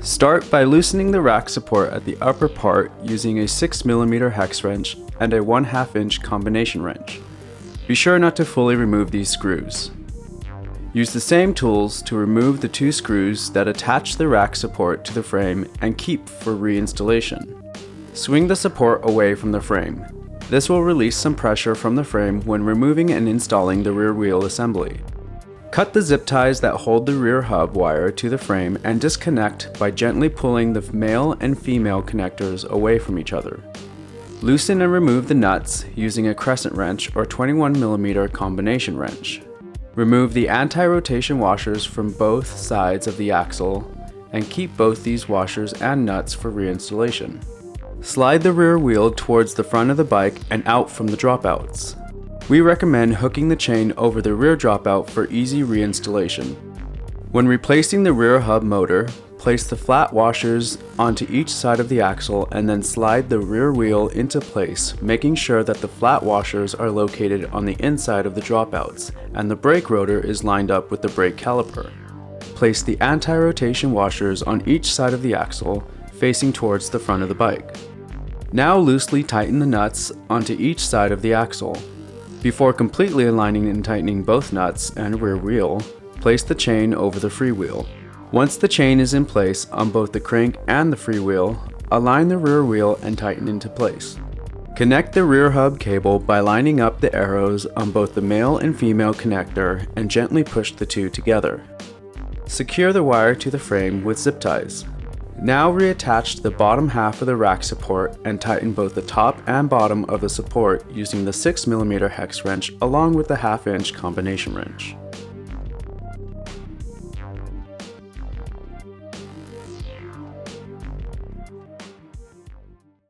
Start by loosening the rack support at the upper part using a 6mm hex wrench and a 1/2 inch combination wrench. Be sure not to fully remove these screws. Use the same tools to remove the 2 screws that attach the rack support to the frame and keep for reinstallation. Swing the support away from the frame. This will release some pressure from the frame when removing and installing the rear wheel assembly. Cut the zip ties that hold the rear hub wire to the frame and disconnect by gently pulling the male and female connectors away from each other. Loosen and remove the nuts using a crescent wrench or 21mm combination wrench. Remove the anti-rotation washers from both sides of the axle and keep both these washers and nuts for reinstallation. Slide the rear wheel towards the front of the bike and out from the dropouts. We recommend hooking the chain over the rear dropout for easy reinstallation. When replacing the rear hub motor, place the flat washers onto each side of the axle and then slide the rear wheel into place, making sure that the flat washers are located on the inside of the dropouts and the brake rotor is lined up with the brake caliper. Place the anti-rotation washers on each side of the axle, facing towards the front of the bike. Now loosely tighten the nuts onto each side of the axle. Before completely aligning and tightening both nuts and rear wheel, place the chain over the freewheel. Once the chain is in place on both the crank and the freewheel, align the rear wheel and tighten into place. Connect the rear hub cable by lining up the arrows on both the male and female connector and gently push the 2 together. Secure the wire to the frame with zip ties. Now reattach the bottom half of the rack support and tighten both the top and bottom of the support using the 6mm hex wrench along with the 1/2 inch combination wrench.